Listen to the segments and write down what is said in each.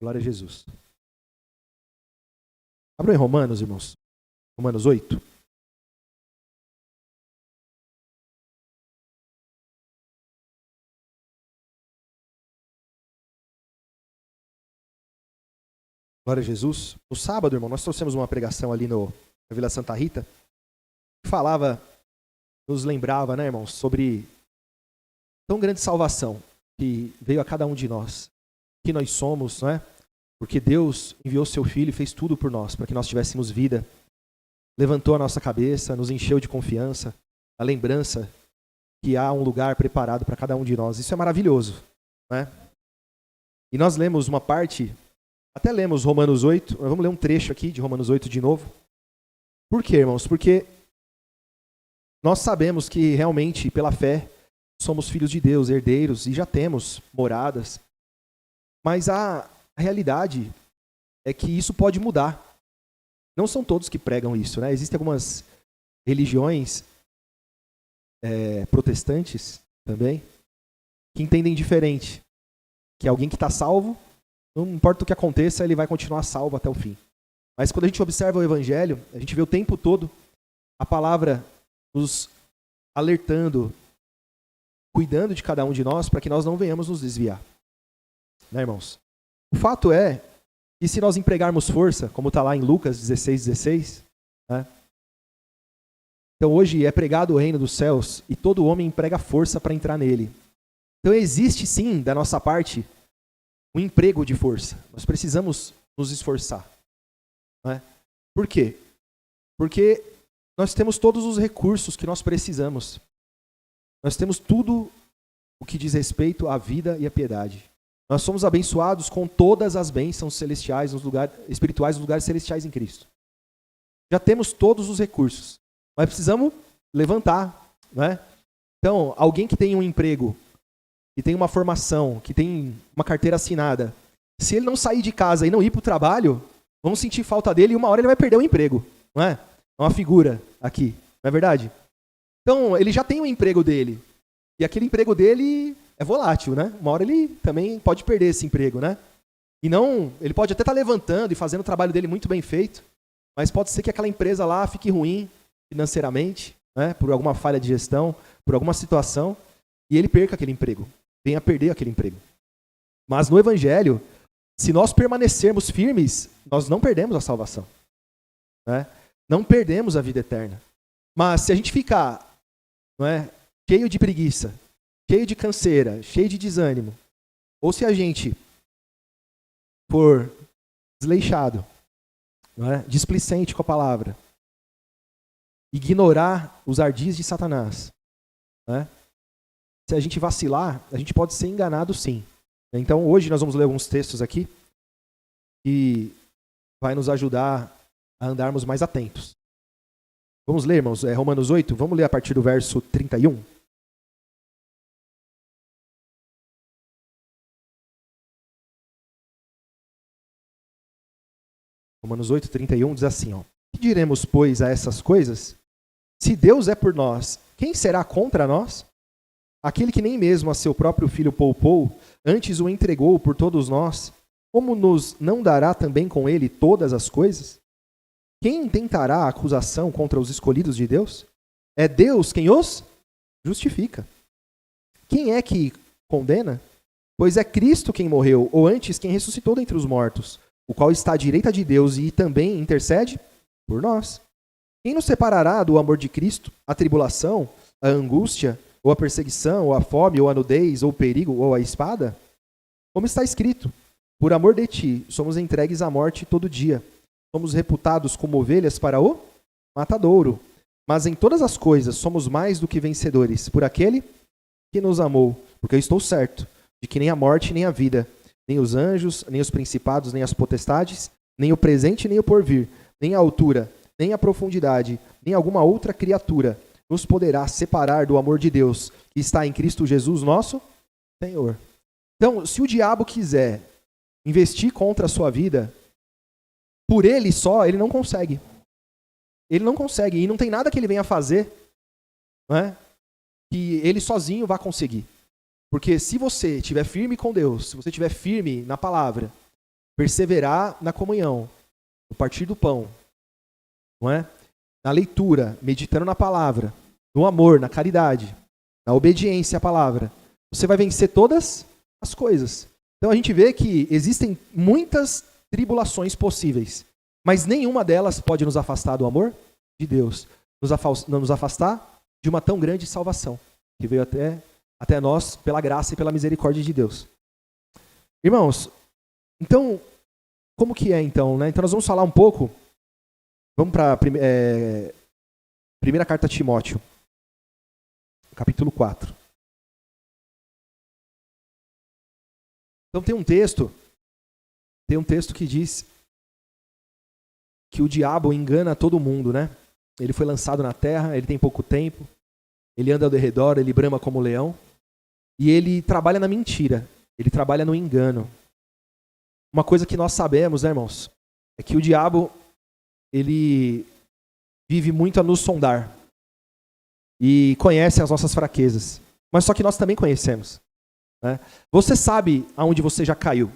Glória a Jesus. Abram em Romanos, irmãos. Romanos 8. Glória a Jesus. No sábado, irmão, nós trouxemos uma pregação ali na Vila Santa Rita, que falava, nos lembrava, né, irmãos, sobre tão grande salvação que veio a cada um de nós, que nós somos, não é? Porque Deus enviou seu Filho e fez tudo por nós, para que nós tivéssemos vida, levantou a nossa cabeça, nos encheu de confiança, a lembrança que há um lugar preparado para cada um de nós. Isso é maravilhoso, né? E nós lemos uma parte, até lemos Romanos 8, vamos ler um trecho aqui de Romanos 8 de novo. Por quê, irmãos? Porque nós sabemos que realmente, pela fé, somos filhos de Deus, herdeiros, e já temos moradas. Mas a realidade é que isso pode mudar. Não são todos que pregam isso, né? Existem algumas religiões protestantes também que entendem diferente. Que alguém que está salvo, não importa o que aconteça, ele vai continuar salvo até o fim. Mas quando a gente observa o Evangelho, a gente vê o tempo todo a palavra nos alertando, cuidando de cada um de nós, para que nós não venhamos nos desviar. Né, irmãos? O fato é que se nós empregarmos força, como está lá em Lucas 16:16, né? Então hoje é pregado o reino dos céus e todo homem emprega força para entrar nele. Então existe sim, da nossa parte, um emprego de força. Nós precisamos nos esforçar. Né? Por quê? Porque nós temos todos os recursos que nós precisamos. Nós temos tudo o que diz respeito à vida e à piedade. Nós somos abençoados com todas as bênçãos celestiais, espirituais, nos lugares celestiais em Cristo. Já temos todos os recursos, mas precisamos levantar, né? Então, alguém que tem um emprego, que tem uma formação, que tem uma carteira assinada, se ele não sair de casa e não ir para o trabalho, vão sentir falta dele e uma hora ele vai perder o emprego, não é? É uma figura aqui, não é verdade? Então, ele já tem o emprego dele, e aquele emprego dele é volátil, né? Uma hora ele também pode perder esse emprego, né? E não, ele pode até estar levantando e fazendo o trabalho dele muito bem feito, mas pode ser que aquela empresa lá fique ruim financeiramente, né? Por alguma falha de gestão, por alguma situação, e ele perca aquele emprego, venha a perder aquele emprego. Mas no Evangelho, se nós permanecermos firmes, nós não perdemos a salvação, né? Não perdemos a vida eterna. Mas se a gente ficar, não é, cheio de preguiça, cheio de canseira, cheio de desânimo, ou se a gente for desleixado, não é, displicente com a palavra, ignorar os ardis de Satanás, né, se a gente vacilar, a gente pode ser enganado sim. Então hoje nós vamos ler alguns textos aqui que vai nos ajudar a andarmos mais atentos. Vamos ler, irmãos, Romanos 8, vamos ler a partir do verso 31. Romanos 8, 31 diz assim, ó: que diremos, pois, a essas coisas? Se Deus é por nós, quem será contra nós? Aquele que nem mesmo a seu próprio filho poupou, antes o entregou por todos nós, como nos não dará também com ele todas as coisas? Quem intentará a acusação contra os escolhidos de Deus? É Deus quem os justifica. Quem é que condena? Pois é Cristo quem morreu, ou antes quem ressuscitou dentre os mortos, o qual está à direita de Deus e também intercede por nós. Quem nos separará do amor de Cristo? A tribulação, a angústia, ou a perseguição, ou a fome, ou a nudez, ou o perigo, ou a espada? Como está escrito, por amor de ti, somos entregues à morte todo dia. Somos reputados como ovelhas para o matadouro. Mas em todas as coisas somos mais do que vencedores, por aquele que nos amou. Porque eu estou certo de que nem a morte, nem a vida, nem os anjos, nem os principados, nem as potestades, nem o presente, nem o porvir, nem a altura, nem a profundidade, nem alguma outra criatura nos poderá separar do amor de Deus que está em Cristo Jesus, nosso Senhor. Então, se o diabo quiser investir contra a sua vida, por ele só, ele não consegue. Ele não consegue. E não tem nada que ele venha fazer, não é, que ele sozinho vá conseguir. Porque se você estiver firme com Deus, se você estiver firme na palavra, perseverar na comunhão, no partir do pão, não é? Na leitura, meditando na palavra, no amor, na caridade, na obediência à palavra, você vai vencer todas as coisas. Então a gente vê que existem muitas tribulações possíveis, mas nenhuma delas pode nos afastar do amor de Deus, nos afastar de uma tão grande salvação, que veio até nós pela graça e pela misericórdia de Deus. Irmãos, então, como que é então, né? Então nós vamos falar um pouco, vamos para a primeira carta a Timóteo, capítulo 4. Então tem um texto que diz que o diabo engana todo mundo, né? Ele foi lançado na terra, ele tem pouco tempo, ele anda ao redor, ele brama como leão, e ele trabalha na mentira, ele trabalha no engano. Uma coisa que nós sabemos, né, irmãos, é que o diabo, ele vive muito a nos sondar e conhece as nossas fraquezas, mas só que nós também conhecemos, né? Você sabe aonde você já caiu,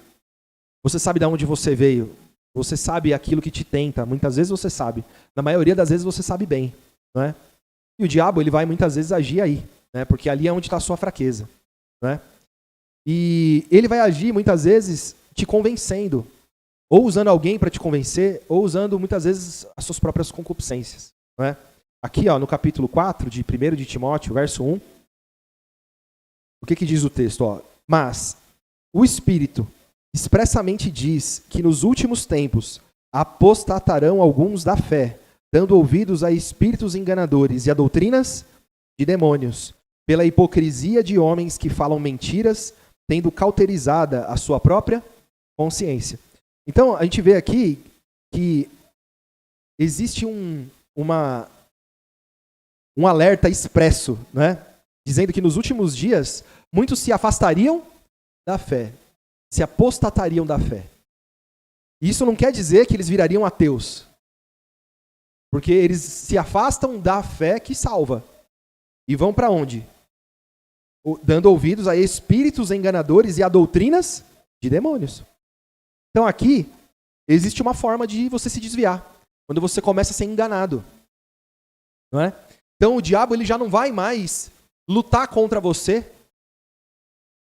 você sabe de onde você veio, você sabe aquilo que te tenta, muitas vezes você sabe, na maioria das vezes você sabe bem, não é? E o diabo, ele vai muitas vezes agir aí, né? Porque ali é onde está a sua fraqueza, né? E ele vai agir muitas vezes te convencendo, ou usando alguém para te convencer, ou usando muitas vezes as suas próprias concupiscências, não é? Aqui, ó, no capítulo 4 de 1 de Timóteo, verso 1, o que diz o texto? Ó? Mas o Espírito expressamente diz que nos últimos tempos apostatarão alguns da fé, dando ouvidos a espíritos enganadores e a doutrinas de demônios, pela hipocrisia de homens que falam mentiras, tendo cauterizada a sua própria consciência. Então, a gente vê aqui que existe um alerta expresso, né? Dizendo que nos últimos dias muitos se afastariam da fé, se apostatariam da fé. E isso não quer dizer que eles virariam ateus, porque eles se afastam da fé que salva e vão para onde? Dando ouvidos a espíritos enganadores e a doutrinas de demônios. Então aqui existe uma forma de você se desviar, quando você começa a ser enganado, não é? Então o diabo, ele já não vai mais lutar contra você,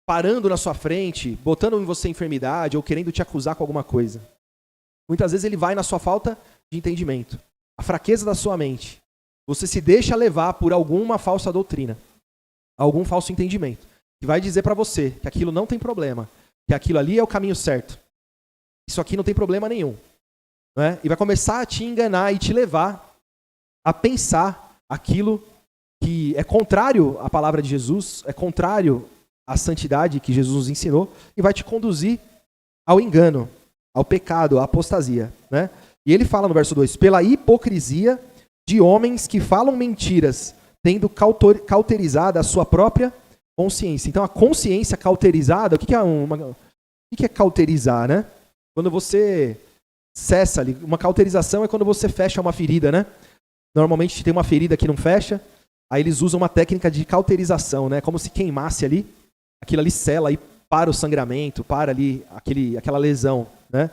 parando na sua frente, botando em você enfermidade ou querendo te acusar com alguma coisa. Muitas vezes ele vai na sua falta de entendimento, a fraqueza da sua mente. Você se deixa levar por alguma falsa doutrina, algum falso entendimento, que vai dizer para você que aquilo não tem problema, que aquilo ali é o caminho certo. Isso aqui não tem problema nenhum, não é? E vai começar a te enganar e te levar a pensar aquilo que é contrário à palavra de Jesus, é contrário à santidade que Jesus nos ensinou, e vai te conduzir ao engano, ao pecado, à apostasia, né? E ele fala no verso 2, pela hipocrisia de homens que falam mentiras, tendo cauterizada a sua própria consciência. Então a consciência cauterizada, o que é cauterizar, né? Quando você cessa ali, uma cauterização é quando você fecha uma ferida, né? Normalmente tem uma ferida que não fecha, aí eles usam uma técnica de cauterização, né? Como se queimasse ali, aquilo ali sela e para o sangramento, para ali aquela lesão, né?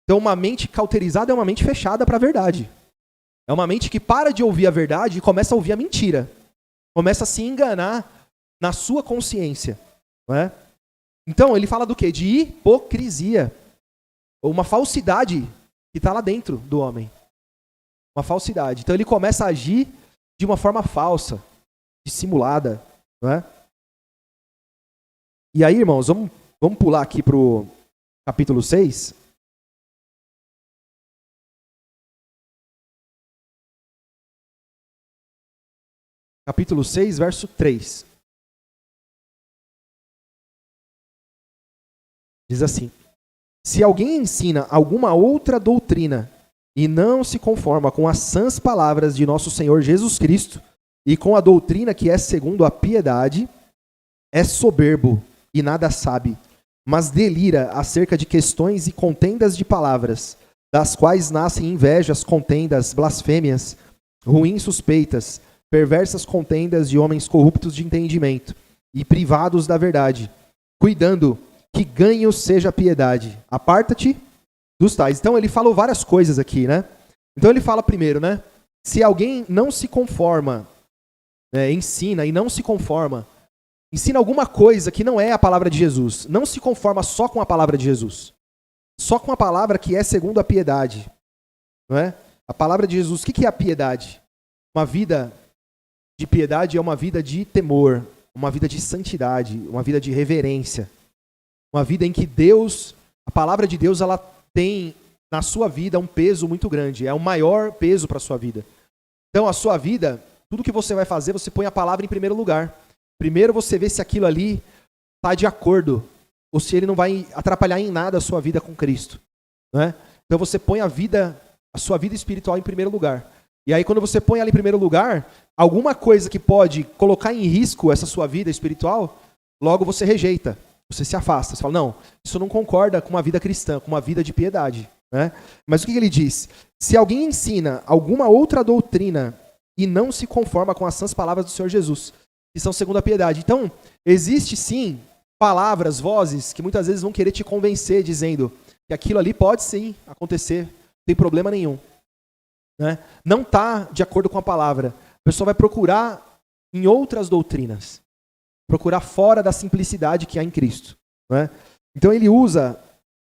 Então uma mente cauterizada é uma mente fechada para a verdade. É uma mente que para de ouvir a verdade e começa a ouvir a mentira. Começa a se enganar na sua consciência, não é? Então ele fala do quê? De hipocrisia. Ou uma falsidade que está lá dentro do homem. Uma falsidade. Então ele começa a agir de uma forma falsa, dissimulada, não é? E aí, irmãos, vamos pular aqui para o capítulo 6. Capítulo 6, verso 3. Diz assim: se alguém ensina alguma outra doutrina e não se conforma com as sãs palavras de nosso Senhor Jesus Cristo e com a doutrina que é segundo a piedade, é soberbo e nada sabe, mas delira acerca de questões e contendas de palavras, das quais nascem invejas, contendas, blasfêmias, ruins suspeitas, perversas contendas de homens corruptos de entendimento e privados da verdade, cuidando que ganho seja a piedade. Aparta-te dos tais. Então ele falou várias coisas aqui, né? Então ele fala primeiro, né? Se alguém não se conforma, ensina e não se conforma, ensina alguma coisa que não é a palavra de Jesus, não se conforma só com a palavra de Jesus, só com a palavra que é segundo a piedade, não é? A palavra de Jesus, o que é a piedade? Uma vida de piedade é uma vida de temor, uma vida de santidade, uma vida de reverência, uma vida em que Deus, a palavra de Deus, ela tem na sua vida um peso muito grande, é o maior peso para a sua vida. Então a sua vida, tudo que você vai fazer, você põe a palavra em primeiro lugar. Primeiro você vê se aquilo ali está de acordo, ou se ele não vai atrapalhar em nada a sua vida com Cristo, né? Então você põe a sua vida espiritual em primeiro lugar. E aí quando você põe ela em primeiro lugar, alguma coisa que pode colocar em risco essa sua vida espiritual, logo você rejeita, você se afasta. Você fala, não, isso não concorda com uma vida cristã, com uma vida de piedade, né? Mas o que ele diz? Se alguém ensina alguma outra doutrina e não se conforma com as sãs palavras do Senhor Jesus, que são segundo a piedade. Então, existe sim palavras, vozes, que muitas vezes vão querer te convencer, dizendo que aquilo ali pode sim acontecer, não tem problema nenhum, né? Não está de acordo com a palavra. A pessoa vai procurar em outras doutrinas, procurar fora da simplicidade que há em Cristo, né? Então ele usa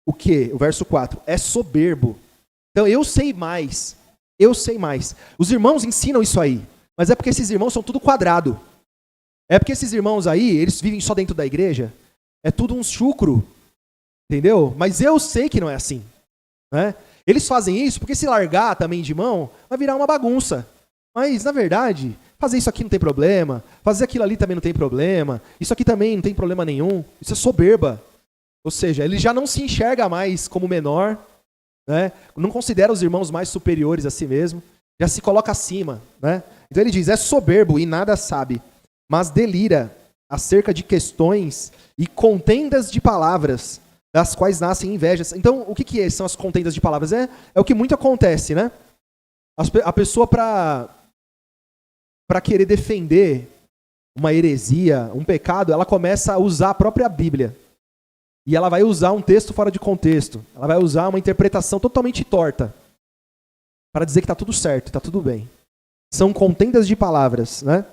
o quê? O verso 4, é soberbo. Então eu sei mais. Os irmãos ensinam isso aí, mas é porque esses irmãos são tudo quadrado. É porque esses irmãos aí, eles vivem só dentro da igreja, é tudo um chucro, entendeu? Mas eu sei que não é assim, né? Eles fazem isso porque se largar também de mão, vai virar uma bagunça. Mas, na verdade, fazer isso aqui não tem problema, fazer aquilo ali também não tem problema, isso aqui também não tem problema nenhum, isso é soberba. Ou seja, ele já não se enxerga mais como menor, né? Não considera os irmãos mais superiores a si mesmo, já se coloca acima, né? Então ele diz, é soberbo e nada sabe, mas delira acerca de questões e contendas de palavras, das quais nascem invejas. Então, o que são as contendas de palavras? É o que muito acontece, né? A pessoa, para querer defender uma heresia, um pecado, ela começa a usar a própria Bíblia. E ela vai usar um texto fora de contexto. Ela vai usar uma interpretação totalmente torta para dizer que está tudo certo, está tudo bem. São contendas de palavras, né?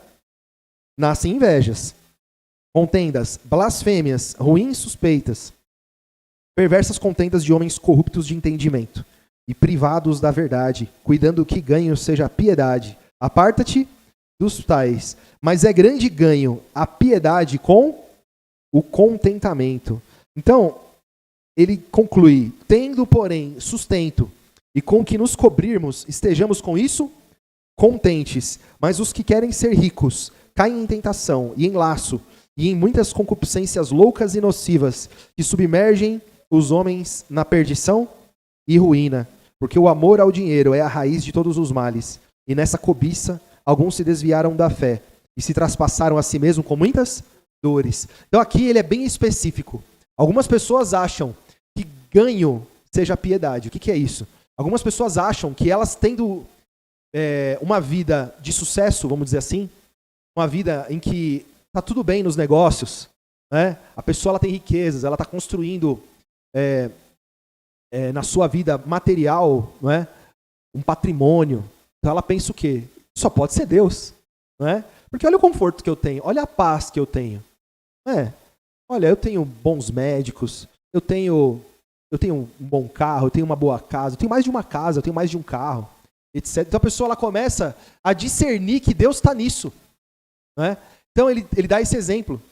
Nascem invejas, contendas, blasfêmias, ruins suspeitas, perversas contendas de homens corruptos de entendimento e privados da verdade, cuidando que ganho seja a piedade. Aparta-te dos tais, mas é grande ganho a piedade com o contentamento. Então, ele conclui, tendo, porém, sustento, e com que nos cobrirmos, estejamos com isso contentes. Mas os que querem ser ricos, caem em tentação, e em laço, e em muitas concupiscências loucas e nocivas, que submergem os homens na perdição e ruína. Porque o amor ao dinheiro é a raiz de todos os males, e nessa cobiça, alguns se desviaram da fé, e se traspassaram a si mesmo com muitas dores. Então aqui ele é bem específico. Algumas pessoas acham que ganho seja piedade. O que é isso? Algumas pessoas acham que elas tendo uma vida de sucesso, vamos dizer assim, uma vida em que está tudo bem nos negócios, né? A pessoa ela tem riquezas, ela está construindo na sua vida material, não é? Um patrimônio. Então ela pensa o quê? Só pode ser Deus, não é? Porque olha o conforto que eu tenho, olha a paz que eu tenho. Olha, eu tenho bons médicos, eu tenho um bom carro, eu tenho uma boa casa, eu tenho mais de uma casa, eu tenho mais de um carro, etc. Então a pessoa ela começa a discernir que Deus está nisso, né? Então ele dá esse exemplo,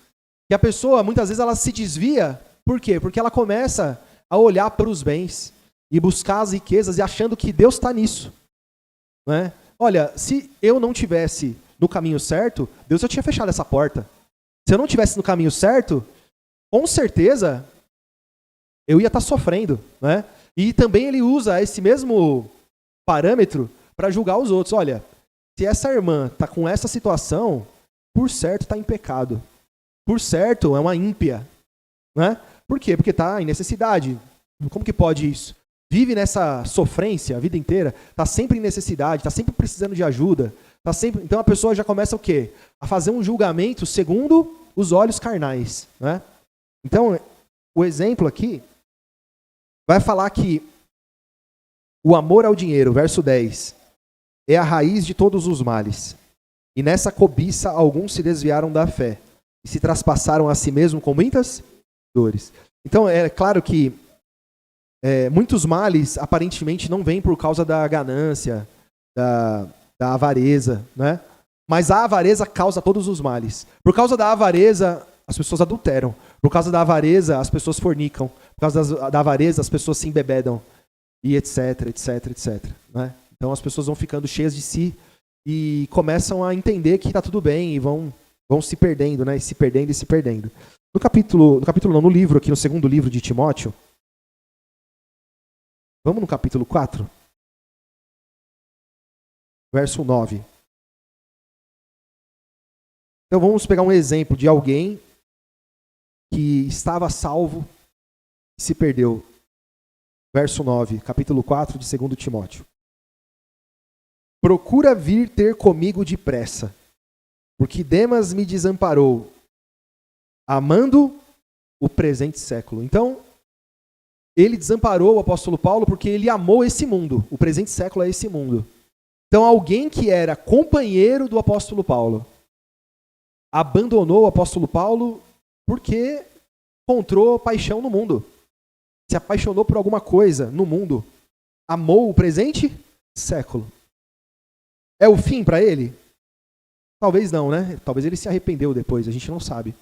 que a pessoa muitas vezes ela se desvia, por quê? Porque ela começa a olhar para os bens e buscar as riquezas e achando que Deus está nisso, né? Olha, se eu não tivesse no caminho certo, Deus já tinha fechado essa porta. Se eu não tivesse no caminho certo, com certeza eu ia estar sofrendo, né? E também ele usa esse mesmo parâmetro para julgar os outros. Olha, se essa irmã está com essa situação, por certo está em pecado. Por certo é uma ímpia, né? Por quê? Porque está em necessidade. Como que pode isso? Vive nessa sofrência a vida inteira, está sempre em necessidade, está sempre precisando de ajuda. Então a pessoa já começa o quê? A fazer um julgamento segundo os olhos carnais, né? Então, o exemplo aqui vai falar que o amor ao dinheiro, verso 10, é a raiz de todos os males. E nessa cobiça alguns se desviaram da fé e se traspassaram a si mesmos com muitas dores. Então é claro que muitos males aparentemente não vêm por causa da ganância, da avareza, né? Mas a avareza causa todos os males. Por causa da avareza, as pessoas adulteram. Por causa da avareza, as pessoas fornicam. Por causa da avareza, as pessoas se embebedam. E etc, etc, etc. Né? Então as pessoas vão ficando cheias de si e começam a entender que está tudo bem e vão se perdendo, né? E se perdendo e se perdendo. No livro, aqui no segundo livro de Timóteo, vamos no capítulo 4? Verso 9. Então vamos pegar um exemplo de alguém que estava salvo e se perdeu. Verso 9, capítulo 4 de 2 Timóteo. Procura vir ter comigo depressa, porque Demas me desamparou, amando o presente século. Então, ele desamparou o apóstolo Paulo porque ele amou esse mundo. O presente século é esse mundo. Então, alguém que era companheiro do apóstolo Paulo abandonou o apóstolo Paulo porque encontrou paixão no mundo. Se apaixonou por alguma coisa no mundo. Amou o presente século. É o fim para ele? Talvez não, né? Talvez ele se arrependeu depois, a gente não sabe.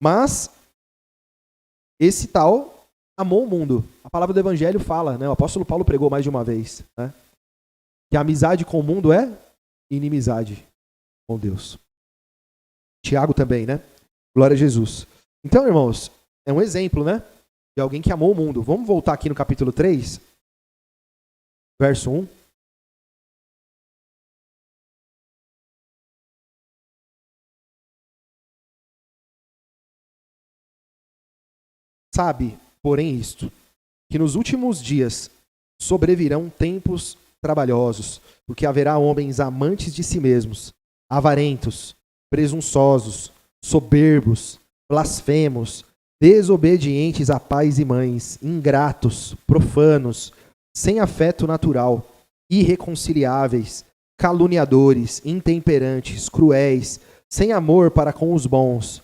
Mas esse tal amou o mundo. A palavra do evangelho fala, né? O apóstolo Paulo pregou mais de uma vez, né? Que a amizade com o mundo é inimizade com Deus. Tiago também, né? Glória a Jesus. Então, irmãos, é um exemplo, né? De alguém que amou o mundo. Vamos voltar aqui no capítulo 3, verso 1. Sabe, porém, isto, que nos últimos dias sobrevirão tempos trabalhosos, porque haverá homens amantes de si mesmos, avarentos, presunçosos, soberbos, blasfemos, desobedientes a pais e mães, ingratos, profanos, sem afeto natural, irreconciliáveis, caluniadores, intemperantes, cruéis, sem amor para com os bons,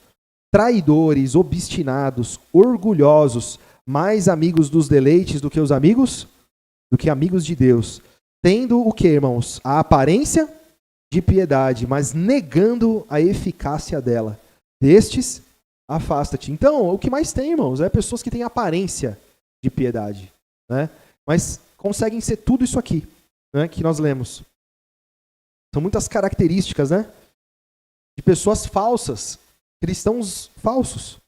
traidores, obstinados, orgulhosos, mais amigos dos deleites do que os amigos? Do que amigos de Deus. Tendo o que, irmãos? A aparência de piedade, mas negando a eficácia dela. Destes, afasta-te. Então, o que mais tem, irmãos, é pessoas que têm aparência de piedade, né? Mas conseguem ser tudo isso aqui, né, que nós lemos. São muitas características, né, de pessoas falsas, cristãos falsos.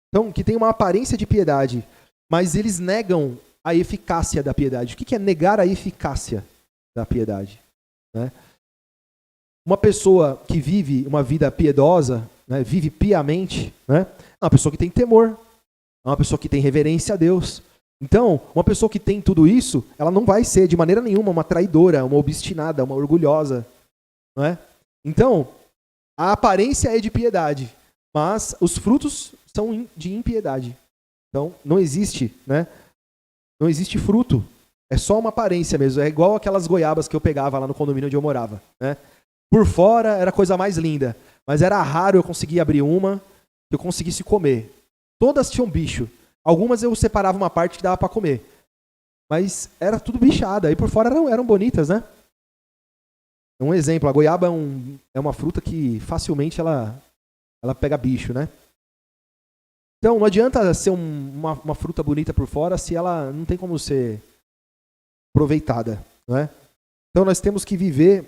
Então, que tem uma aparência de piedade, mas eles negam a eficácia da piedade. O que é negar a eficácia da piedade? Né? Uma pessoa que vive uma vida piedosa, né, vive piamente, né, é uma pessoa que tem temor, é uma pessoa que tem reverência a Deus. Então, uma pessoa que tem tudo isso, ela não vai ser de maneira nenhuma uma traidora, uma obstinada, uma orgulhosa. Não é? Então, a aparência é de piedade, mas os frutos são de impiedade. Então, não existe, né? Não existe fruto. É só uma aparência mesmo. É igual aquelas goiabas que eu pegava lá no condomínio onde eu morava, né? Por fora era a coisa mais linda, mas era raro eu conseguir abrir uma que eu conseguisse comer. Todas tinham bicho. Algumas eu separava uma parte que dava para comer. Mas era tudo bichada. E por fora eram bonitas, né? Um exemplo, a goiaba é uma fruta que facilmente ela pega bicho, né? Então não adianta ser uma fruta bonita por fora se ela não tem como ser aproveitada, não é? Então nós temos que viver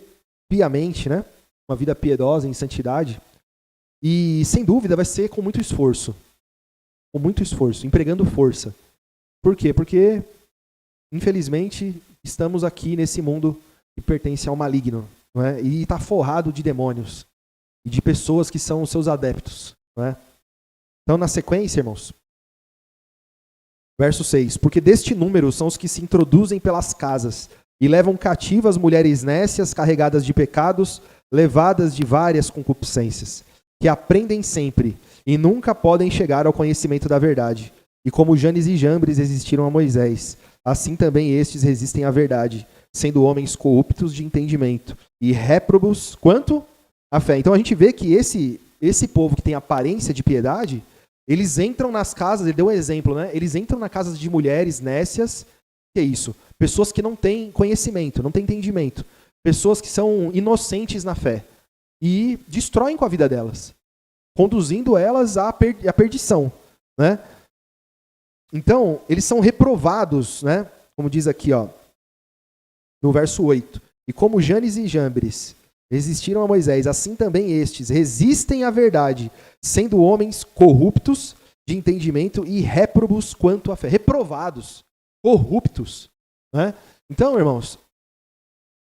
piamente, né? Uma vida piedosa, em santidade. E sem dúvida vai ser com muito esforço. Com muito esforço, empregando força. Por quê? Porque, infelizmente, estamos aqui nesse mundo que pertence ao maligno, não é? E está forrado de demônios e de pessoas que são os seus adeptos, não é? Então, na sequência, irmãos, verso 6, porque deste número são os que se introduzem pelas casas e levam cativas mulheres nécias carregadas de pecados, levadas de várias concupiscências, que aprendem sempre e nunca podem chegar ao conhecimento da verdade. E como Janes e Jambres resistiram a Moisés, assim também estes resistem à verdade, sendo homens corruptos de entendimento e réprobos quanto à fé. Então a gente vê que esse povo que tem aparência de piedade, eles entram nas casas, ele deu um exemplo, né? Eles entram na casa de mulheres nécias, que é isso? Pessoas que não têm conhecimento, não têm entendimento. Pessoas que são inocentes na fé. E destroem com a vida delas, conduzindo elas à perdição, né? Então, eles são reprovados, né? Como diz aqui, ó, no verso 8. E como Janes e Jambres resistiram a Moisés, assim também estes resistem à verdade, sendo homens corruptos de entendimento e réprobos quanto à fé. Reprovados, corruptos, né? Então, irmãos,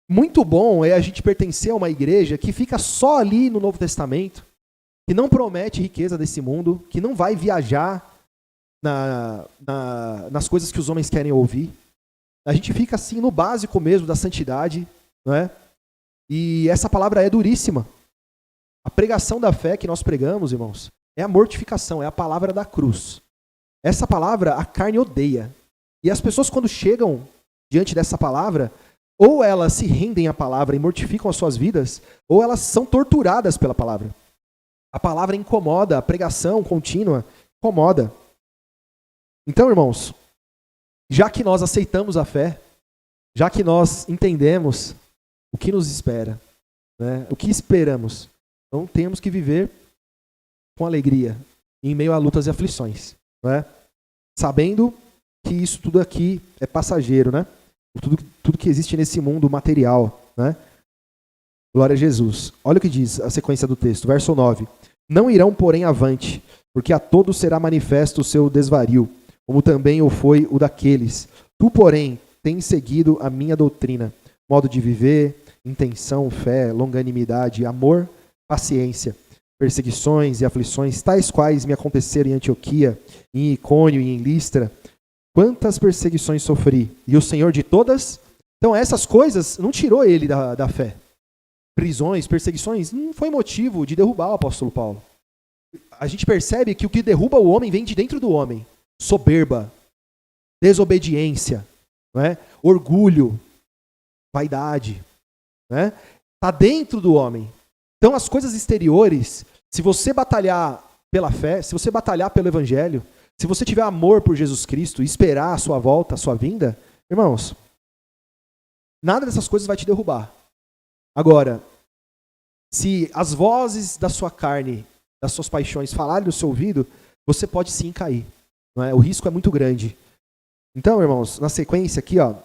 muito bom é a gente pertencer a uma igreja que fica só ali no Novo Testamento, que não promete riqueza desse mundo, que não vai viajar nas coisas que os homens querem ouvir. A gente fica assim no básico mesmo da santidade, não é? E essa palavra é duríssima. A pregação da fé que nós pregamos, irmãos, é a mortificação, é a palavra da cruz. Essa palavra a carne odeia. E as pessoas quando chegam diante dessa palavra, ou elas se rendem à palavra e mortificam as suas vidas, ou elas são torturadas pela palavra. A palavra incomoda, a pregação contínua incomoda. Então, irmãos, já que nós aceitamos a fé, já que nós entendemos o que nos espera, né, o que esperamos, então temos que viver com alegria, em meio a lutas e aflições, né, sabendo que isso tudo aqui é passageiro, né? Tudo que existe nesse mundo material, né? Glória a Jesus. Olha o que diz a sequência do texto, verso 9. Não irão, porém, avante, porque a todos será manifesto o seu desvario, como também o foi o daqueles. Tu, porém, tens seguido a minha doutrina, modo de viver, intenção, fé, longanimidade, amor, paciência, perseguições e aflições, tais quais me aconteceram em Antioquia, em Icônio e em Listra. Quantas perseguições sofri, e o Senhor de todas? Então essas coisas não tirou ele da fé. Prisões, perseguições, não foi motivo de derrubar o apóstolo Paulo. A gente percebe que o que derruba o homem vem de dentro do homem. Soberba, desobediência, não é? Orgulho, vaidade. Né? Tá dentro do homem. Então as coisas exteriores, se você batalhar pela fé, se você batalhar pelo evangelho, se você tiver amor por Jesus Cristo e esperar a sua volta, a sua vinda, irmãos, nada dessas coisas vai te derrubar. Agora, se as vozes da sua carne, das suas paixões falarem no seu ouvido, você pode sim cair. Não é? O risco é muito grande. Então, irmãos, na sequência aqui, ó,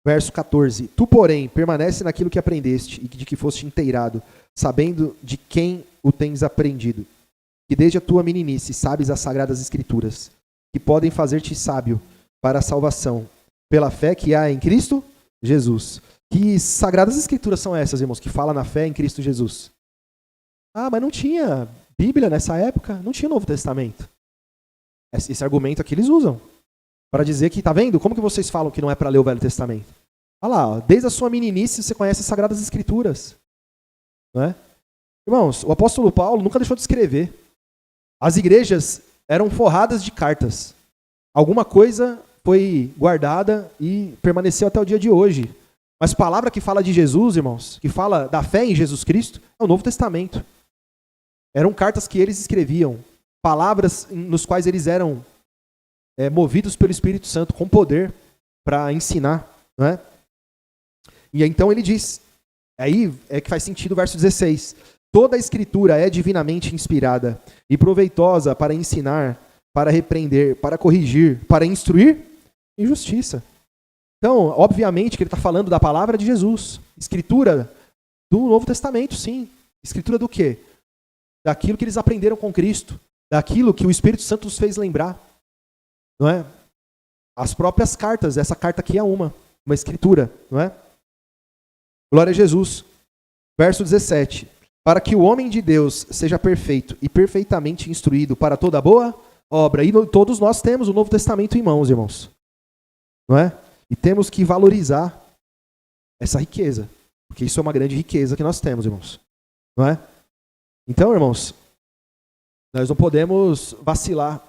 verso 14. Tu, porém, permanece naquilo que aprendeste e de que foste inteirado, sabendo de quem o tens aprendido, que desde a tua meninice sabes as sagradas escrituras, que podem fazer-te sábio para a salvação, pela fé que há em Cristo Jesus. Que sagradas escrituras são essas, irmãos, que falam na fé em Cristo Jesus? Ah, mas não tinha Bíblia nessa época, não tinha Novo Testamento. Esse argumento aqui eles usam para dizer que, tá vendo? Como que vocês falam que não é para ler o Velho Testamento? Olha lá, ó, desde a sua meninice você conhece as Sagradas Escrituras. Não é? Irmãos, o apóstolo Paulo nunca deixou de escrever. As igrejas eram forradas de cartas. Alguma coisa foi guardada e permaneceu até o dia de hoje. Mas a palavra que fala de Jesus, irmãos, que fala da fé em Jesus Cristo, é o Novo Testamento. Eram cartas que eles escreviam, palavras nos quais eles eram movidos pelo Espírito Santo, com poder para ensinar. Não é? E então ele diz, aí é que faz sentido o verso 16, toda a escritura é divinamente inspirada e proveitosa para ensinar, para repreender, para corrigir, para instruir em justiça. Então, obviamente que ele está falando da palavra de Jesus, escritura do Novo Testamento, sim. Escritura do quê? Daquilo que eles aprenderam com Cristo, daquilo que o Espírito Santo os fez lembrar. Não é? As próprias cartas, essa carta aqui é uma escritura, não é? Glória a Jesus. Verso 17. Para que o homem de Deus seja perfeito e perfeitamente instruído para toda boa obra. E todos nós temos o Novo Testamento em mãos, irmãos. Não é? E temos que valorizar essa riqueza. Porque isso é uma grande riqueza que nós temos, irmãos. não é? Então, irmãos, nós não podemos vacilar.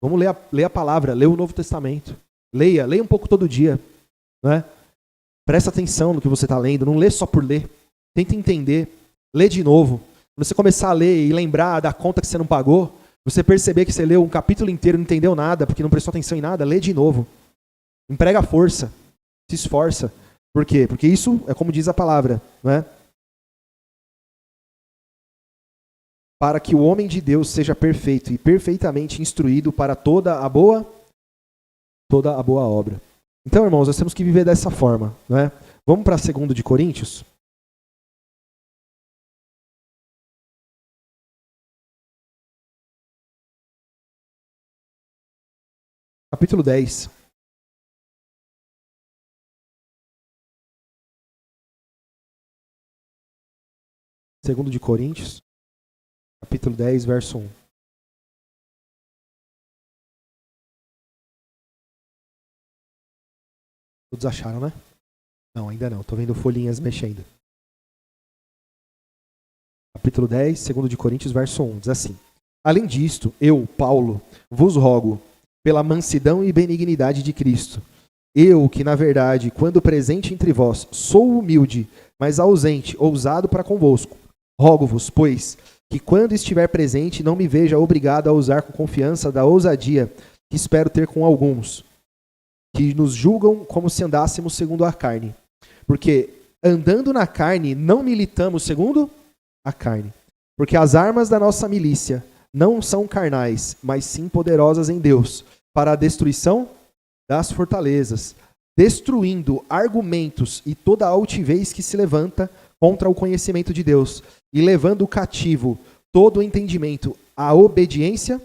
Vamos ler a palavra, ler o Novo Testamento. Leia um pouco todo dia, não é? Presta atenção no que você está lendo, não lê só por ler. Tenta entender, lê de novo. Quando você começar a ler e lembrar da conta que você não pagou, você perceber que você leu um capítulo inteiro e não entendeu nada, porque não prestou atenção em nada, lê de novo. Emprega força, se esforça. Por quê? Porque isso é como diz a palavra, não é? Para que o homem de Deus seja perfeito e perfeitamente instruído para toda a boa obra. Então, irmãos, nós temos que viver dessa forma, não é? Vamos para 2 de Coríntios? Capítulo 10. 2 de Coríntios, capítulo 10, verso 1. Todos acharam, né? Não, ainda não. Estou vendo folhinhas mexendo. Capítulo 10, 2 de Coríntios, verso 1. Diz assim: Além disto, eu, Paulo, vos rogo, pela mansidão e benignidade de Cristo, eu que, na verdade, quando presente entre vós, sou humilde, mas ausente, ousado para convosco. Rogo-vos, pois, que quando estiver presente, não me veja obrigado a usar com confiança da ousadia que espero ter com alguns, que nos julgam como se andássemos segundo a carne. Porque, andando na carne, não militamos segundo a carne. Porque as armas da nossa milícia não são carnais, mas sim poderosas em Deus, para a destruição das fortalezas, destruindo argumentos e toda altivez que se levanta contra o conhecimento de Deus, e levando cativo todo o entendimento à obediência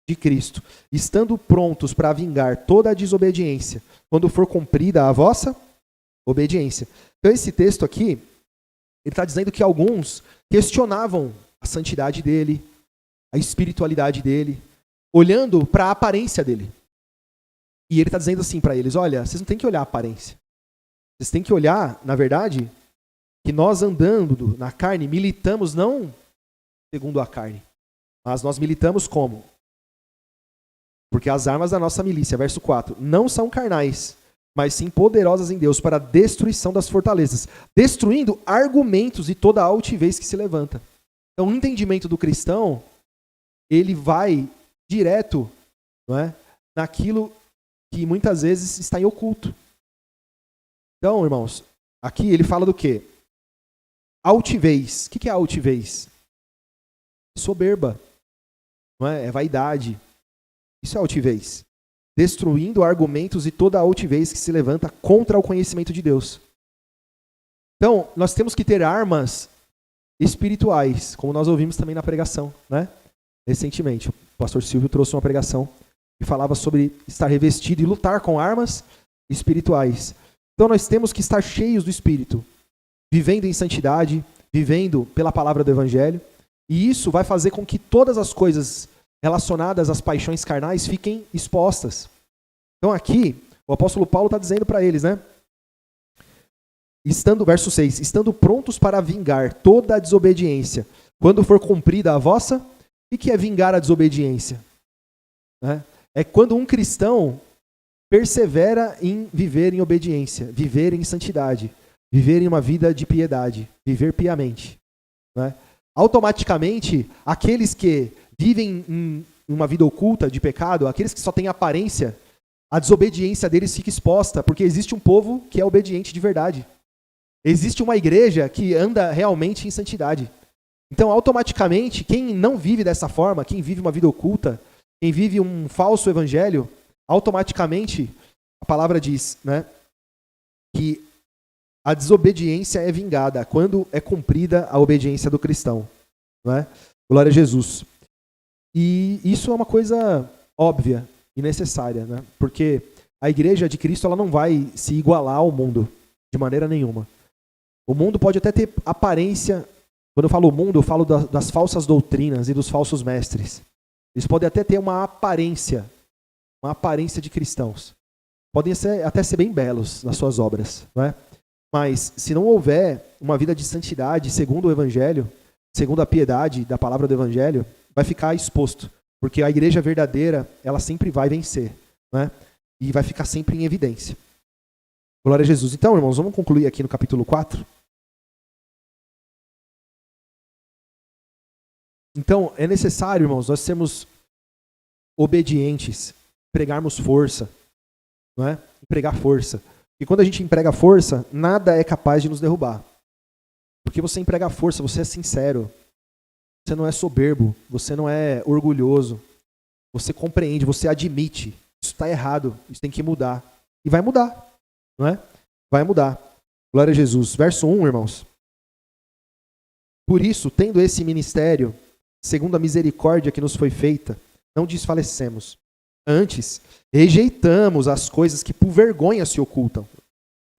de Cristo, estando prontos para vingar toda a desobediência, quando for cumprida a vossa obediência. Então esse texto aqui, ele está dizendo que alguns questionavam a santidade dele, a espiritualidade dele, olhando para a aparência dele. E ele está dizendo assim para eles, olha, vocês não têm que olhar a aparência. Vocês têm que olhar, na verdade, que nós andando na carne, militamos não segundo a carne, mas nós militamos como? Porque as armas da nossa milícia, verso 4, não são carnais, mas sim poderosas em Deus para a destruição das fortalezas, destruindo argumentos e toda a altivez que se levanta. Então o entendimento do cristão, ele vai direto, não é, naquilo que muitas vezes está em oculto. Então, irmãos, aqui ele fala do quê? Altivez. O que é altivez? Soberba. Não é? É vaidade. Isso é altivez. Destruindo argumentos e toda a altivez que se levanta contra o conhecimento de Deus. Então, nós temos que ter armas espirituais, como nós ouvimos também na pregação, né? Recentemente, o pastor Silvio trouxe uma pregação que falava sobre estar revestido e lutar com armas espirituais. Então, nós temos que estar cheios do Espírito, vivendo em santidade, vivendo pela palavra do Evangelho, e isso vai fazer com que todas as coisas relacionadas às paixões carnais fiquem expostas. Então aqui, o apóstolo Paulo está dizendo para eles, né? Verso 6, estando prontos para vingar toda a desobediência, quando for cumprida a vossa, o que é vingar a desobediência? Né? É quando um cristão persevera em viver em obediência, viver em santidade, viver em uma vida de piedade, viver piamente. Né? Automaticamente, aqueles que vivem em uma vida oculta de pecado, aqueles que só têm aparência, a desobediência deles fica exposta, porque existe um povo que é obediente de verdade. Existe uma igreja que anda realmente em santidade. Então, automaticamente, quem não vive dessa forma, quem vive uma vida oculta, quem vive um falso evangelho, automaticamente, a palavra diz, né, que a desobediência é vingada quando é cumprida a obediência do cristão. Não é? Glória a Jesus. E isso é uma coisa óbvia e necessária, né? Porque a igreja de Cristo ela não vai se igualar ao mundo de maneira nenhuma. O mundo pode até ter aparência, quando eu falo mundo, eu falo das falsas doutrinas e dos falsos mestres. Eles podem até ter uma aparência de cristãos. Podem até ser bem belos nas suas obras, não é? Mas se não houver uma vida de santidade segundo o Evangelho, segundo a piedade da palavra do Evangelho, vai ficar exposto. Porque a igreja verdadeira, ela sempre vai vencer, né? E vai ficar sempre em evidência. Glória a Jesus. Então, irmãos, vamos concluir aqui no capítulo 4. Então, é necessário, irmãos, nós sermos obedientes, empregarmos força, não é? Empregar força. E quando a gente emprega força, nada é capaz de nos derrubar. Porque você emprega força, você é sincero, você não é soberbo, você não é orgulhoso, você compreende, você admite, isso está errado, isso tem que mudar. E vai mudar, não é? Vai mudar. Glória a Jesus. Verso 1, irmãos. Por isso, tendo esse ministério, segundo a misericórdia que nos foi feita, não desfalecemos. Antes, rejeitamos as coisas que por vergonha se ocultam,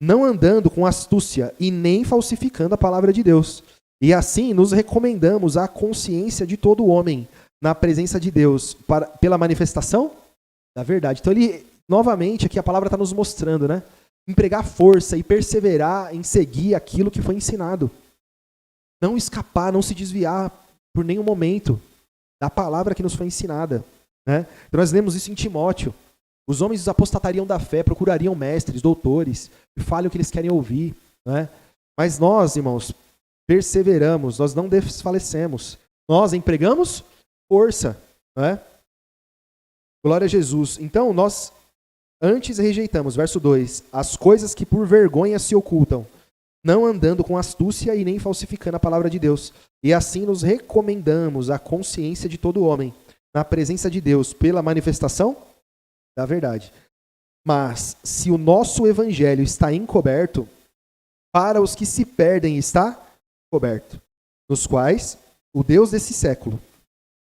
não andando com astúcia e nem falsificando a palavra de Deus. E assim nos recomendamos à consciência de todo homem na presença de Deus pela manifestação da verdade. Então ele, novamente, aqui a palavra está nos mostrando, né? Empregar força e perseverar em seguir aquilo que foi ensinado. Não escapar, não se desviar por nenhum momento da palavra que nos foi ensinada. Né? Então nós lemos isso em Timóteo. Os homens apostatariam da fé, procurariam mestres, doutores, e falem o que eles querem ouvir. Né? Mas nós, irmãos, perseveramos, nós não desfalecemos. Nós empregamos força. Né? Glória a Jesus. Então nós antes rejeitamos, verso 2, as coisas que por vergonha se ocultam, não andando com astúcia e nem falsificando a palavra de Deus. E assim nos recomendamos à consciência de todo homem, na presença de Deus, pela manifestação da verdade. Mas, se o nosso evangelho está encoberto, para os que se perdem está coberto, nos quais o Deus desse século,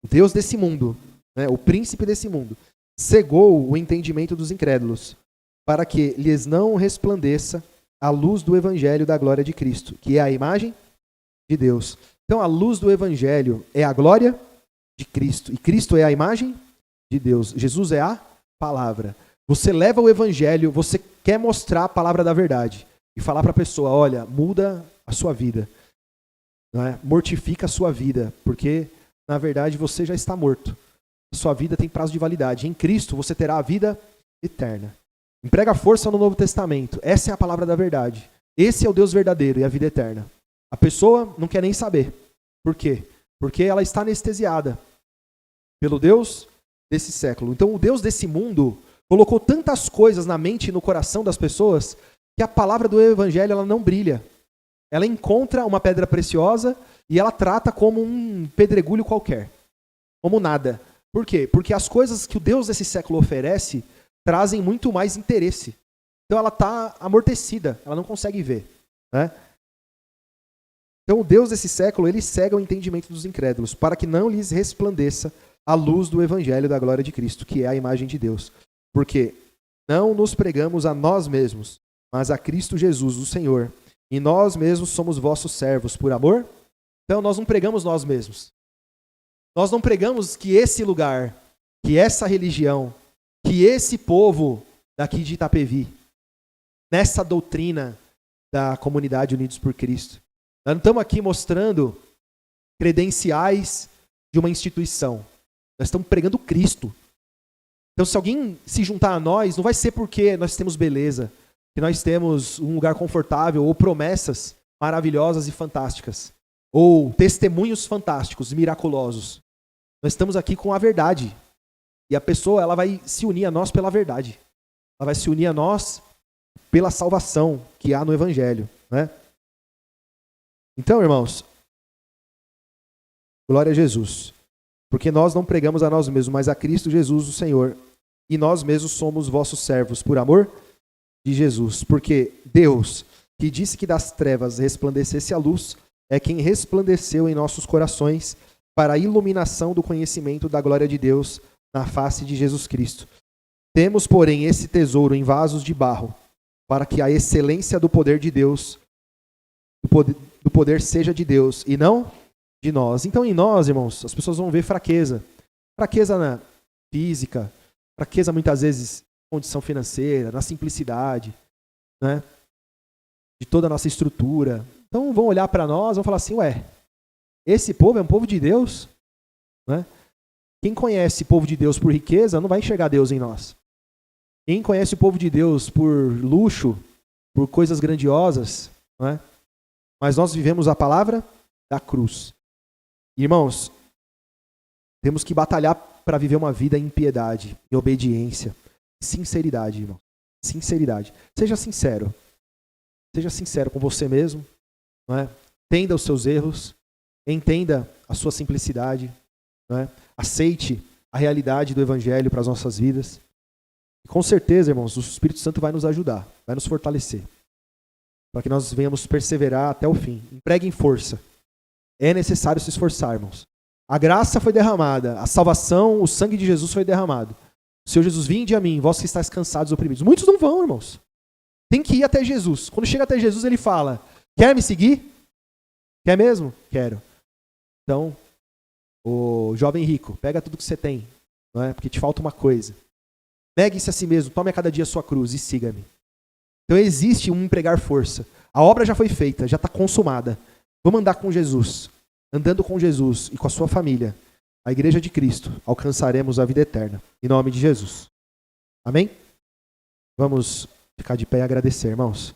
o Deus desse mundo, né, o príncipe desse mundo, cegou o entendimento dos incrédulos, para que lhes não resplandeça a luz do evangelho da glória de Cristo, que é a imagem de Deus. Então, a luz do evangelho é a glória de Cristo, e Cristo é a imagem de Deus. Jesus é a palavra. Você leva o evangelho, você quer mostrar a palavra da verdade e falar para a pessoa, olha, muda a sua vida, não é? Mortifica a sua vida, porque na verdade você já está morto. A sua vida tem prazo de validade. Em Cristo você terá a vida eterna. Emprega força no Novo Testamento. Essa é a palavra da verdade. Esse é o Deus verdadeiro e a vida eterna. A pessoa não quer nem saber. Por quê? Porque ela está anestesiada pelo Deus desse século. Então o Deus desse mundo colocou tantas coisas na mente e no coração das pessoas que a palavra do evangelho ela não brilha. Ela encontra uma pedra preciosa e ela trata como um pedregulho qualquer. Como nada. Por quê? Porque as coisas que o Deus desse século oferece trazem muito mais interesse. Então ela está amortecida, ela não consegue ver. Né? Então o Deus desse século, ele cega o entendimento dos incrédulos, para que não lhes resplandeça a luz do evangelho da glória de Cristo, que é a imagem de Deus. Porque não nos pregamos a nós mesmos, mas a Cristo Jesus, o Senhor. E nós mesmos somos vossos servos por amor. Então nós não pregamos nós mesmos. Nós não pregamos que esse lugar, que essa religião, que esse povo daqui de Itapevi, nessa doutrina da comunidade Unidos por Cristo, nós não estamos aqui mostrando credenciais de uma instituição. Nós estamos pregando Cristo. Então, se alguém se juntar a nós, não vai ser porque nós temos beleza, que nós temos um lugar confortável ou promessas maravilhosas e fantásticas, ou testemunhos fantásticos, miraculosos. Nós estamos aqui com a verdade. E a pessoa ela vai se unir a nós pela verdade. Ela vai se unir a nós pela salvação que há no Evangelho. Né? Então, irmãos, glória a Jesus. Porque nós não pregamos a nós mesmos, mas a Cristo Jesus, o Senhor. E nós mesmos somos vossos servos por amor de Jesus. Porque Deus, que disse que das trevas resplandecesse a luz, é quem resplandeceu em nossos corações para a iluminação do conhecimento da glória de Deus na face de Jesus Cristo. Temos, porém, esse tesouro em vasos de barro, para que a excelência do poder de Deus, do poder seja de Deus e não de nós. Então, em nós, irmãos, as pessoas vão ver fraqueza. Fraqueza na física, fraqueza muitas vezes na condição financeira, na simplicidade, né? de toda a nossa estrutura. Então vão olhar para nós, vão falar assim, ué, esse povo é um povo de Deus? Né? Quem conhece o povo de Deus por riqueza não vai enxergar Deus em nós. Quem conhece o povo de Deus por luxo, por coisas grandiosas, não é? Mas nós vivemos a palavra da cruz. Irmãos, temos que batalhar para viver uma vida em piedade, em obediência, sinceridade, irmão. Sinceridade. Seja sincero. Seja sincero com você mesmo, não é? Entenda os seus erros, entenda a sua simplicidade, não é? Aceite a realidade do Evangelho para as nossas vidas. E com certeza, irmãos, o Espírito Santo vai nos ajudar, vai nos fortalecer, para que nós venhamos perseverar até o fim. Empreguem força. É necessário se esforçar, irmãos. A graça foi derramada, a salvação, o sangue de Jesus foi derramado. O Senhor Jesus, vinde a mim, vós que estáis cansados e oprimidos. Muitos não vão, irmãos. Tem que ir até Jesus. Quando chega até Jesus, ele fala, quer me seguir? Quer mesmo? Quero. Então, o jovem rico, pega tudo que você tem, não é? Porque te falta uma coisa. Negue-se a si mesmo, tome a cada dia a sua cruz e siga-me. Então existe um empregar força. A obra já foi feita, já está consumada. Vamos andar com Jesus. Andando com Jesus e com a sua família, a Igreja de Cristo, alcançaremos a vida eterna. Em nome de Jesus. Amém? Vamos ficar de pé e agradecer, irmãos.